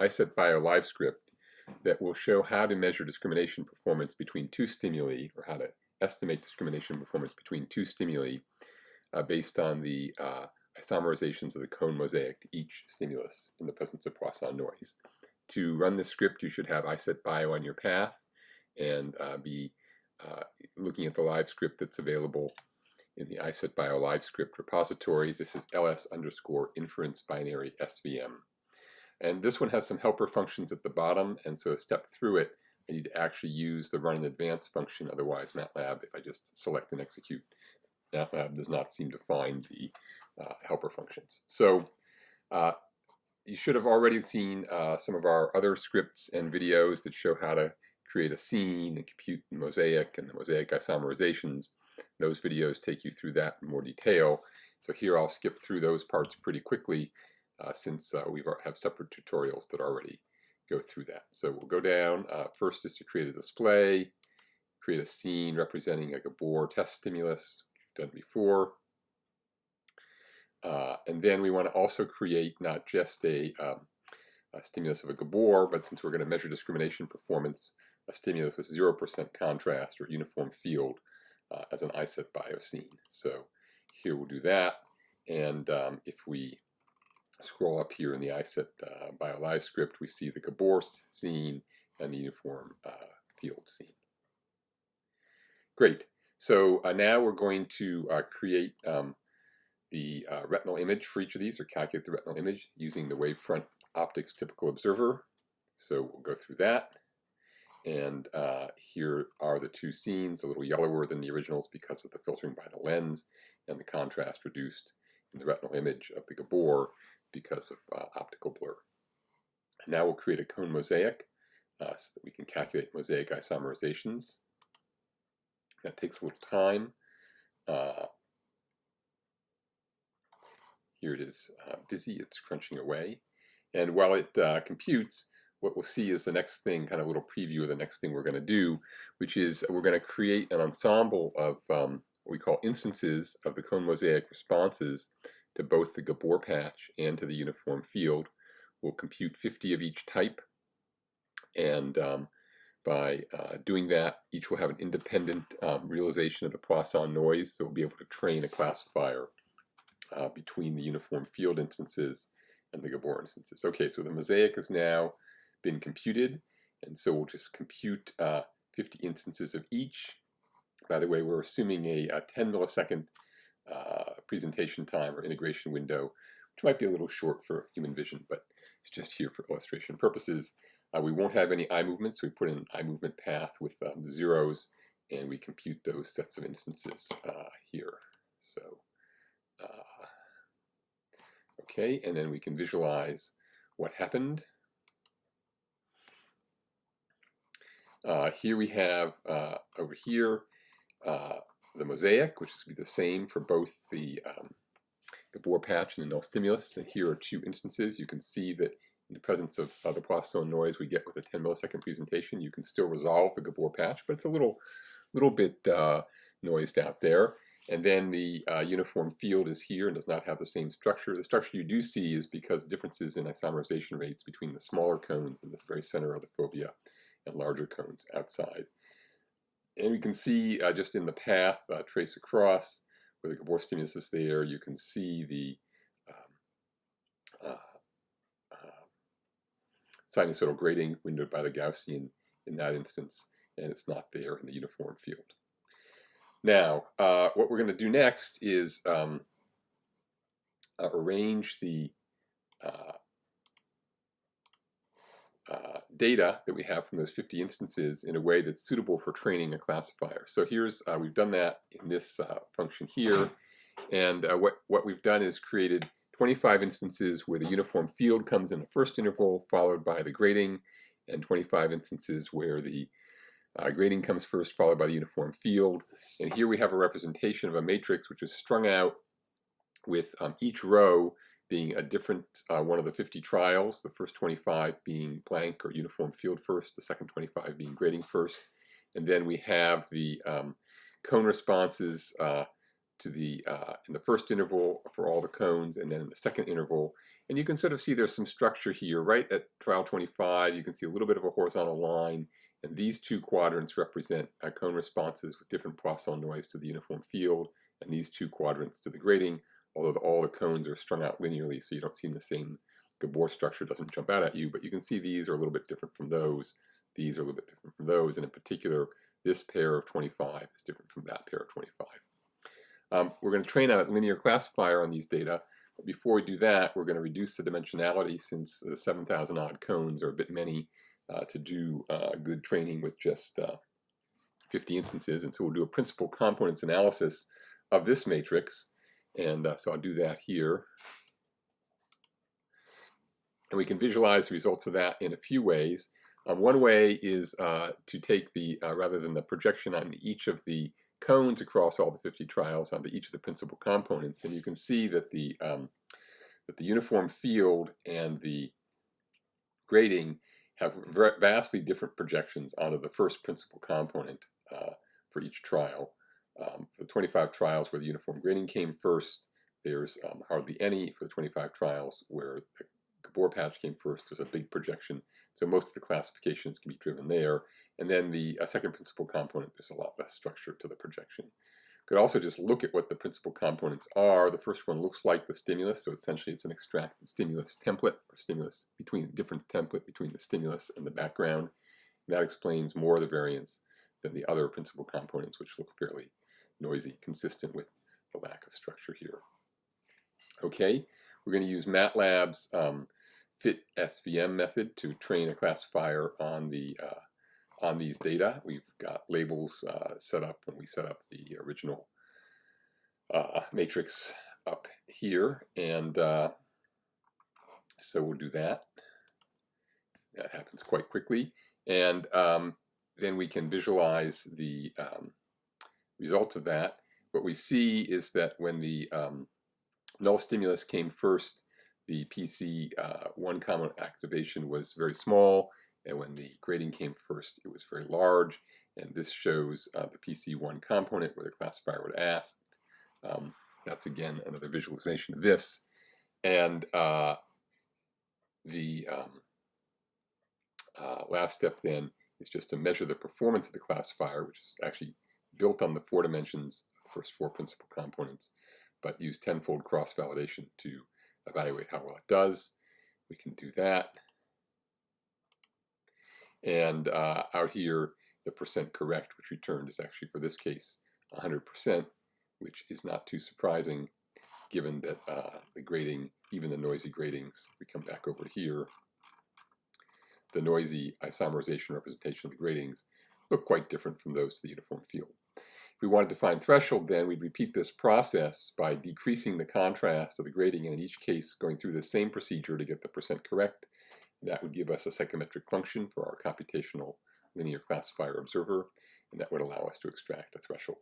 ISETBIOLiveScript that will show how to measure discrimination performance between two stimuli, or how to estimate discrimination performance between two stimuli based on the isomerizations of the cone mosaic to each stimulus in the presence of Poisson noise. To run this script, you should have ISETBIO on your path and be looking at the live script that's available in the ISETBioLiveScript repository. This is ls_inference binary svm. And this one has some helper functions at the bottom, and so to step through it, I need to actually use the run in advance function. Otherwise, Matlab, if I just select and execute, Matlab does not seem to find the helper functions. So you should have already seen some of our other scripts and videos that show how to create a scene and compute the mosaic and the mosaic isomerizations. Those videos take you through that in more detail. So here I'll skip through those parts pretty quickly since we have separate tutorials that already go through that. So we'll go down. First is to create a display, create a scene representing a Gabor test stimulus, which we've done before. And then we want to also create not just a stimulus of a Gabor, but since we're going to measure discrimination performance, a stimulus with 0% contrast or uniform field as an ISETBIO scene. So here we'll do that. And if we scroll up here in the ISETBioLiveScript, we see the Gabor scene and the uniform field scene. Great. So now we're going to create the retinal image for each of these, or calculate the retinal image using the wavefront optics typical observer. So we'll go through that. And here are the two scenes, a little yellower than the originals because of the filtering by the lens and the contrast reduced in the retinal image of the Gabor because of optical blur. And now we'll create a cone mosaic so that we can calculate mosaic isomerizations. That takes a little time. Here it is busy, it's crunching away. And while it computes, what we'll see is the next thing, kind of a little preview of the next thing we're going to do, which is we're going to create an ensemble of what we call instances of the cone mosaic responses to both the Gabor patch and to the uniform field. We'll compute 50 of each type, and by doing that, each will have an independent realization of the Poisson noise, so we'll be able to train a classifier between the uniform field instances and the Gabor instances. Okay, so the mosaic has now been computed, and so we'll just compute 50 instances of each. By the way, we're assuming a 10 millisecond presentation time or integration window, which might be a little short for human vision, but it's just here for illustration purposes. We won't have any eye movements, so we put in an eye movement path with the zeros, and we compute those sets of instances here. So, okay, and then we can visualize what happened. Here we have over here the mosaic, which is going to be the same for both the Gabor patch and the null stimulus. And here are two instances. You can see that in the presence of the Poisson noise we get with a 10 millisecond presentation, you can still resolve the Gabor patch, but it's a little bit noised out there. And then the uniform field is here and does not have the same structure. The structure you do see is because differences in isomerization rates between the smaller cones in this very center of the fovea and larger cones outside. And we can see just in the path, trace across, where the Gabor stimulus is there, you can see the sinusoidal grading windowed by the Gaussian in that instance, and it's not there in the uniform field. Now, what we're going to do next is arrange the data that we have from those 50 instances in a way that's suitable for training a classifier. So here's, we've done that in this function here, and what we've done is created 25 instances where the uniform field comes in the first interval followed by the grading, and 25 instances where the grading comes first followed by the uniform field. And here we have a representation of a matrix which is strung out with each row being a different one of the 50 trials, the first 25 being blank or uniform field first, the second 25 being grading first. And then we have the cone responses to the in the first interval for all the cones, and then in the second interval. And you can sort of see there's some structure here. Right at trial 25, you can see a little bit of a horizontal line, and these two quadrants represent cone responses with different Poisson noise to the uniform field, and these two quadrants to the grating, although all the cones are strung out linearly, so you don't see the same Gabor structure doesn't jump out at you, but you can see these are a little bit different from those. These are a little bit different from those, and in particular, this pair of 25 is different from that pair of 25. We're going to train a linear classifier on these data, but before we do that, we're going to reduce the dimensionality since the 7,000 odd cones are a bit many to do good training with just 50 instances, and so we'll do a principal components analysis of this matrix, and so I'll do that here. And we can visualize the results of that in a few ways. One way is to take the, rather than the projection on each of the cones across all the 50 trials onto each of the principal components, and you can see that the uniform field and the grating have vastly different projections onto the first principal component for each trial. For the 25 trials where the uniform grating came first, there's hardly any. For the 25 trials where the Gabor patch came first, there's a big projection. So most of the classifications can be driven there. And then the second principal component, there's a lot less structure to the projection. Could also just look at what the principal components are. The first one looks like the stimulus, so essentially it's an extracted stimulus template, or stimulus between different template between the stimulus and the background. And that explains more of the variance than the other principal components, which look fairly noisy, consistent with the lack of structure here. Okay, we're going to use Matlab's fit SVM method to train a classifier on these data. We've got labels set up when we set up the original matrix up here, and so we'll do that. That happens quite quickly, and then we can visualize the results of that. What we see is that when the null stimulus came first, the PC1 component activation was very small, and when the grating came first, it was very large. And this shows the PC1 component where the classifier would ask. That's again another visualization of this. And the last step then is just to measure the performance of the classifier, which is actually built on the 4 dimensions of the first 4 principal components, but use tenfold cross-validation to evaluate how well it does. We can do that. And out here, the percent correct, which returned, is actually, for this case, 100%, which is not too surprising, given that the grating, even the noisy gratings, if we come back over here, the noisy isomerization representation of the gratings look quite different from those to the uniform field. If we wanted to find threshold, then we'd repeat this process by decreasing the contrast of the grating, and in each case going through the same procedure to get the percent correct. That would give us a psychometric function for our computational linear classifier observer, and that would allow us to extract a threshold.